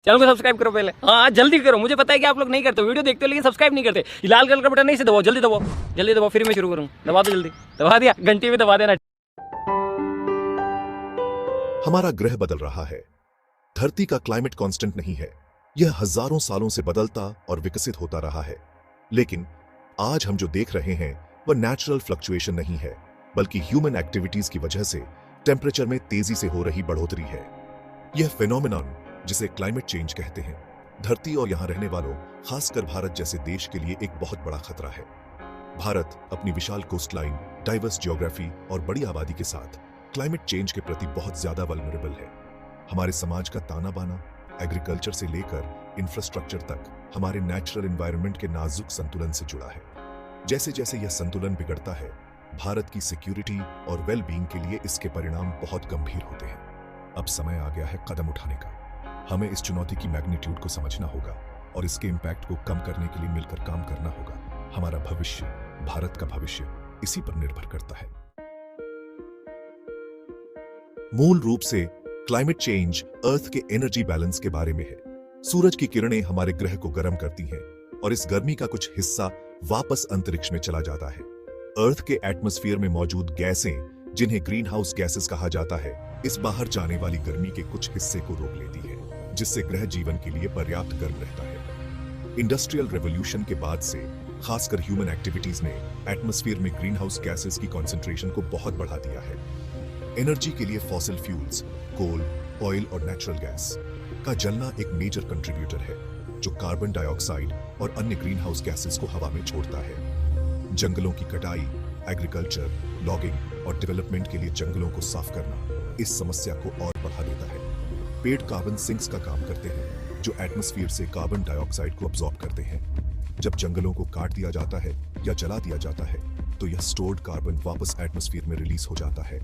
Channel को subscribe करो पहले। हाँ जल्दी करो, मुझे पता है कि आप लोग नहीं करते, वीडियो देखते हो लेकिन सब्सक्राइब नहीं करते। लाल कलर का बटन नहीं से दबाओ, जल्दी दबाओ, जल्दी दबाओ, फिर मैं शुरू करूँ। दबा दो जल्दी, दबा दिया, घंटी में दबा देना। हमारा ग्रह बदल रहा है। धरती का क्लाइमेट कांस्टेंट नहीं है, यह हजारों सालों से बदलता और विकसित होता रहा है। लेकिन आज हम जो देख रहे हैं वह नेचुरल फ्लक्चुएशन नहीं है, बल्कि ह्यूमन एक्टिविटीज की वजह से टेम्परेचर में तेजी से हो रही बढ़ोतरी है। यह फिनोमेनन, जिसे क्लाइमेट चेंज कहते हैं, धरती और यहां रहने वालों, खासकर भारत जैसे देश के लिए एक बहुत बड़ा खतरा है। भारत अपनी विशाल कोस्टलाइन, डाइवर्स ज्योग्राफी और बड़ी आबादी के साथ क्लाइमेट चेंज के प्रति बहुत ज्यादा वल्नरेबल है। हमारे समाज का ताना बाना एग्रीकल्चर से लेकर इंफ्रास्ट्रक्चर तक हमारे नेचुरल एनवायरनमेंट के नाजुक संतुलन से जुड़ा है। जैसे जैसे यह संतुलन बिगड़ता है, भारत की सिक्योरिटी और वेलबींग के लिए इसके परिणाम बहुत गंभीर होते हैं। अब समय आ गया है कदम उठाने का। हमें इस चुनौती की मैग्नीट्यूड को समझना होगा और इसके इम्पैक्ट को कम करने के लिए मिलकर काम करना होगा। हमारा भविष्य, भारत का भविष्य इसी पर निर्भर करता है। मूल रूप से क्लाइमेट चेंज अर्थ के एनर्जी बैलेंस के बारे में है। सूरज की किरणें हमारे ग्रह को गर्म करती हैं और इस गर्मी का कुछ हिस्सा वापस अंतरिक्ष में चला जाता है। अर्थ के एटमॉस्फेयर में मौजूद गैसें, जिन्हें ग्रीन हाउस गैसेस कहा जाता है, इस बाहर जाने वाली गर्मी के कुछ हिस्से को रोक लेती है, जिससे ग्रह जीवन के लिए पर्याप्त गर्म रहता है। इंडस्ट्रियल रेवोल्यूशन के बाद से खासकर ह्यूमन एक्टिविटीज ने एटमॉस्फेयर में ग्रीन हाउस गैसेस की कॉन्सेंट्रेशन को बहुत बढ़ा दिया है। एनर्जी के लिए फॉसिल फ्यूल्स, कोल, ऑयल और नेचुरल गैस का जलना एक मेजर कंट्रीब्यूटर है, जो कार्बन डाइऑक्साइड और अन्य ग्रीन हाउस गैसेस को हवा में छोड़ता है। जंगलों की कटाई, एग्रीकल्चर, लॉगिंग और डेवलपमेंट के लिए जंगलों को साफ करना इस समस्या को और बढ़ा देता है। पेड़ कार्बन सिंक्स का काम करते हैं, जो एटमॉस्फेयर से कार्बन डाइऑक्साइड को अब्सॉर्ब करते हैं। जब जंगलों को काट दिया जाता है या जला दिया जाता है, तो यह स्टोर्ड कार्बन वापस एटमॉस्फेयर में रिलीज हो जाता है,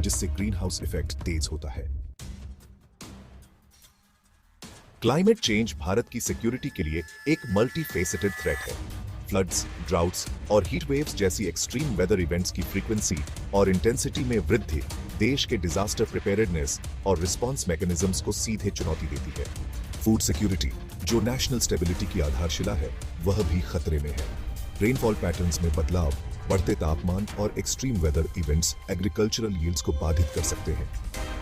जिससे ग्रीन हाउस इफेक्ट तेज होता है। क्लाइमेट चेंज भारत की सिक्योरिटी के लिए एक मल्टी फेसेटेड थ्रेट है। फ्लड्स, ड्राउट्स और हीट वेव्स जैसी एक्सट्रीम वेदर इवेंट्स की फ्रीक्वेंसी और इंटेंसिटी में वृद्धि देश के डिजास्टर प्रिपेयर्डनेस और रिस्पांस मैकेनिज्म्स को सीधे चुनौती देती है। फूड सिक्योरिटी, जो नेशनल स्टेबिलिटी की आधारशिला है, वह भी खतरे में है। रेनफॉल पैटर्न्स में बदलाव, बढ़ते तापमान और extreme weather events agricultural yields को बाधित कर सकते हैं,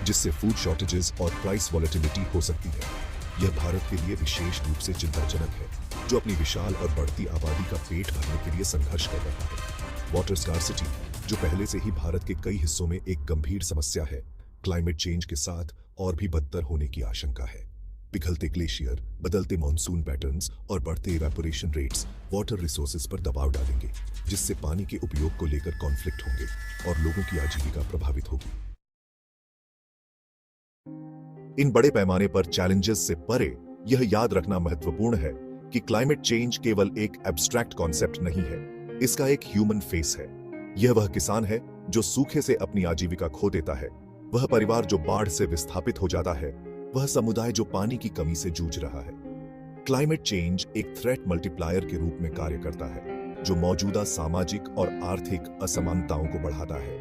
जिससे फूड शॉर्टेजेस और प्राइस वॉलेटिलिटी हो सकती है। यह भारत के लिए विशेष रूप से चिंताजनक है, जो अपनी विशाल और बढ़ती आबादी का पेट भरने के लिए संघर्ष कर रहा है। वाटर स्कार्सिटी, जो पहले से ही भारत के कई हिस्सों में एक गंभीर समस्या है, क्लाइमेट चेंज के साथ और भी बदतर होने की आशंका है। पिघलते ग्लेशियर, बदलते मॉनसून पैटर्न्स और बढ़ते इवेपोरेशन रेट्स वाटर रिसोर्सेज पर दबाव डालेंगे, जिससे पानी के उपयोग को लेकर कॉन्फ्लिक्ट होंगे और लोगों की आजीविका प्रभावित होगी। इन बड़े पैमाने पर चैलेंजेस से परे यह याद रखना महत्वपूर्ण है कि क्लाइमेट चेंज केवल एक एब्स्ट्रैक्ट कॉन्सेप्ट नहीं है, इसका एक ह्यूमन फेस है। यह वह किसान है जो सूखे से अपनी आजीविका खो देता है, वह परिवार जो बाढ़ से विस्थापित हो जाता है, वह समुदाय जो पानी की कमी से जूझ रहा है। क्लाइमेट चेंज एक थ्रेट मल्टीप्लायर के रूप में कार्य करता है, जो मौजूदा सामाजिक और आर्थिक असमानताओं को बढ़ाता है।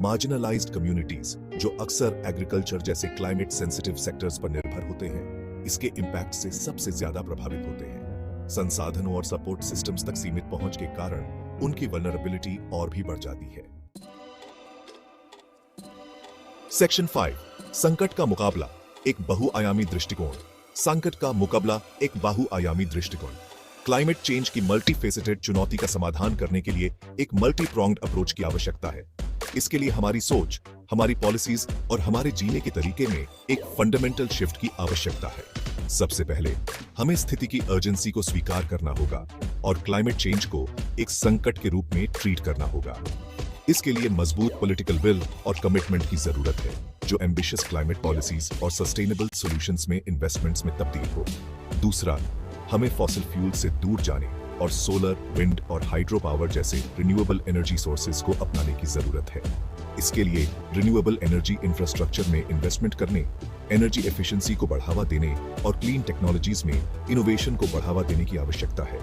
मार्जिनलाइज्ड कम्युनिटीज, जो अक्सर एग्रीकल्चर जैसे क्लाइमेट सेंसिटिव सेक्टर्स पर निर्भर होते हैं, इसके इम्पैक्ट से सबसे ज्यादा प्रभावित होते हैं। संसाधनों और सपोर्ट सिस्टम्स तक सीमित पहुंच के कारण उनकी वल्नरेबिलिटी और भी बढ़ जाती है। सेक्शन 5, संकट का मुकाबला, एक बहुआयामी दृष्टिकोण। संकट का मुकाबला एक बहुआयामी दृष्टिकोण। क्लाइमेट चेंज की मल्टीफेसेटेड चुनौती का समाधान करने के लिए एक मल्टी प्रोंग्ड अप्रोच की आवश्यकता है। इसके लिए हमारी सोच, हमारी पॉलिसीज और हमारे जीने के तरीके में एक फंडामेंटल शिफ्ट की आवश्यकता है। सबसे पहले हमें स्थिति की अर्जेंसी को स्वीकार करना होगा और क्लाइमेट चेंज को एक संकट के रूप में ट्रीट करना होगा। इसके लिए मजबूत पॉलिटिकल विल और कमिटमेंट की जरूरत है, जो एम्बिशियस क्लाइमेट पॉलिसीज और सस्टेनेबल सॉल्यूशंस में इन्वेस्टमेंट्स में तब्दील हो। दूसरा, हमें फॉसिल फ्यूल से दूर जाने और सोलर, विंड और हाइड्रो पावर जैसे रिन्यूएबल एनर्जी सोर्सेज को अपनाने की जरूरत है। इसके लिए रिन्यूएबल एनर्जी इंफ्रास्ट्रक्चर में इन्वेस्टमेंट करने, एनर्जी एफिशिएंसी को बढ़ावा देने और क्लीन टेक्नोलॉजीज में इनोवेशन को बढ़ावा देने की आवश्यकता है।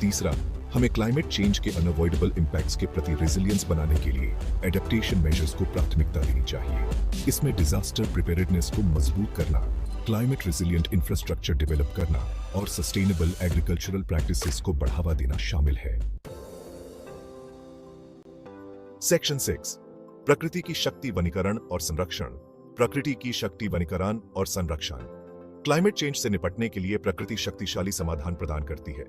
तीसरा, हमें क्लाइमेट चेंज के अनअवॉइडेबल इंपैक्ट्स के प्रति रेजिलियंस बनाने के लिए एडेप्टेशन मेजर्स को प्राथमिकता देनी चाहिए। इसमें डिजास्टर प्रिपेयर्डनेस को मजबूत करना, क्लाइमेट रेजिलिएंट इंफ्रास्ट्रक्चर डेवलप करना और सस्टेनेबल एग्रीकल्चरल प्रैक्टिसेस को बढ़ावा देना शामिल है। सेक्शन 6 प्रकृति की शक्ति वनीकरण और संरक्षण। प्रकृति की शक्ति वनीकरण और संरक्षण क्लाइमेट चेंज से निपटने के लिए प्रकृति शक्तिशाली समाधान प्रदान करती है।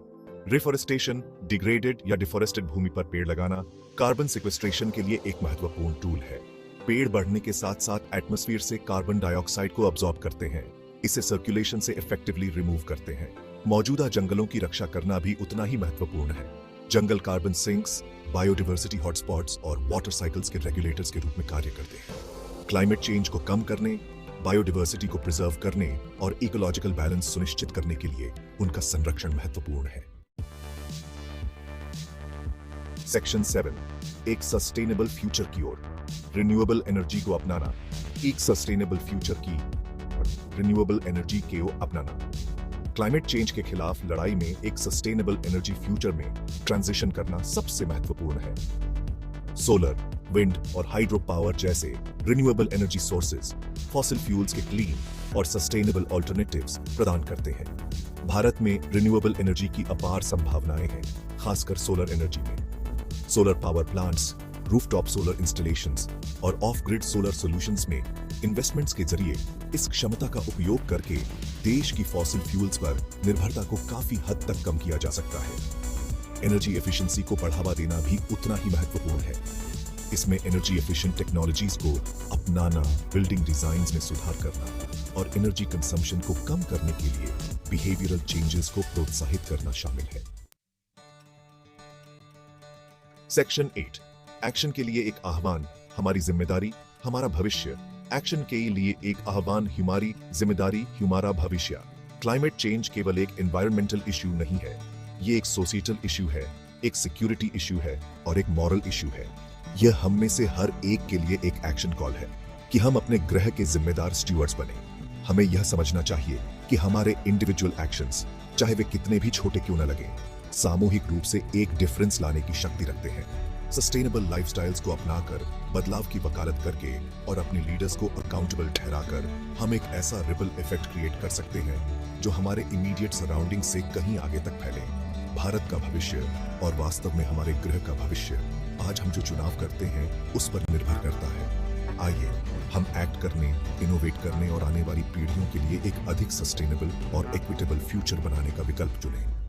रिफॉरेस्टेशन, डिग्रेडेड या डिफॉरेस्टेड भूमि पर पेड़ लगाना कार्बन सिक्वेस्ट्रेशन के लिए एक महत्वपूर्ण टूल है। पेड़ बढ़ने के साथ साथ एटमॉस्फेयर से कार्बन डाइऑक्साइड को अब्सॉर्ब करते हैं, इसे सर्कुलेशन से इफेक्टिवली रिमूव करते हैं। मौजूदा जंगलों की रक्षा करना भी उतना ही महत्वपूर्ण है। जंगल कार्बन सिंक्स, बायोडायवर्सिटी हॉटस्पॉट्स और वाटर साइकिल्स के रेगुलेटर्स के रूप में कार्य करते हैं। क्लाइमेट चेंज को कम करने, बायोडायवर्सिटी को प्रिजर्व करने और इकोलॉजिकल बैलेंस सुनिश्चित करने के लिए उनका संरक्षण महत्वपूर्ण है। सेक्शन 7 एक सस्टेनेबल फ्यूचर की ओर। रिन्यूएबल एनर्जी को अपनाना। एक सस्टेनेबल फ्यूचर की रिन्यूएबल एनर्जी को अपनाना। क्लाइमेट चेंज के खिलाफ लड़ाई में एक सस्टेनेबल एनर्जी फ्यूचर में ट्रांजिशन करना सबसे महत्वपूर्ण है। सोलर, विंड और हाइड्रो पावर जैसे renewable energy sources fossil fuels के क्लीन और सस्टेनेबल ऑल्टरनेटिव्स प्रदान करते हैं। भारत में रिन्यूएबल एनर्जी की अपार संभावनाएं हैं, खासकर सोलर एनर्जी में। Solar power plants, rooftop solar installations और ऑफ ग्रिड सोलर सॉल्यूशंस में इन्वेस्टमेंट्स के जरिए इस क्षमता का उपयोग करके देश की फॉसिल फ्यूल्स पर निर्भरता को काफी हद तक कम किया जा सकता है। एनर्जी एफिशिएंसी को बढ़ावा देना भी उतना ही महत्वपूर्ण है। इसमें एनर्जी एफिशिएंट टेक्नोलॉजीज को अपनाना, बिल्डिंग डिजाइन्स में सुधार करना और एनर्जी कंजम्पशन को कम करने के लिए बिहेवियरल चेंजेस को प्रोत्साहित करना शामिल है। सेक्शन 8 एक्शन के लिए एक आह्वान, हमारी जिम्मेदारी, हमारा भविष्य। एक्शन के लिए एक आह्वान, हमारी जिम्मेदारी, हमारा भविष्य। क्लाइमेट चेंज केवल एक एनवायरमेंटल इश्यू नहीं है, ये एक सोसाइटल इश्यू है, एक सिक्योरिटी इश्यू है और एक मॉरल इश्यू है। यह हम में से हर एक के लिए एक एक्शन कॉल है कि हम अपने ग्रह के जिम्मेदार स्टीवर्ड्स बने। हमें यह समझना चाहिए कि हमारे इंडिविजुअल एक्शंस, चाहे वे कितने भी छोटे क्यों न लगे, सामूहिक रूप से एक डिफरेंस लाने की शक्ति रखते हैं। सस्टेनेबल लाइफस्टाइल्स को अपनाकर, बदलाव की वकालत करके और अपने लीडर्स को अकाउंटेबल ठहराकर हम एक ऐसा रिपल इफेक्ट क्रिएट कर सकते हैं जो हमारे इमीडिएट सराउंडिंग से कहीं आगे तक फैले। भारत का भविष्य और वास्तव में हमारे ग्रह का भविष्य आज हम जो चुनाव करते हैं उस पर निर्भर करता है। आइए हम एक्ट करने, इनोवेट करने और आने वाली पीढ़ियों के लिए एक अधिक सस्टेनेबल और इक्विटेबल फ्यूचर बनाने का विकल्प चुनें।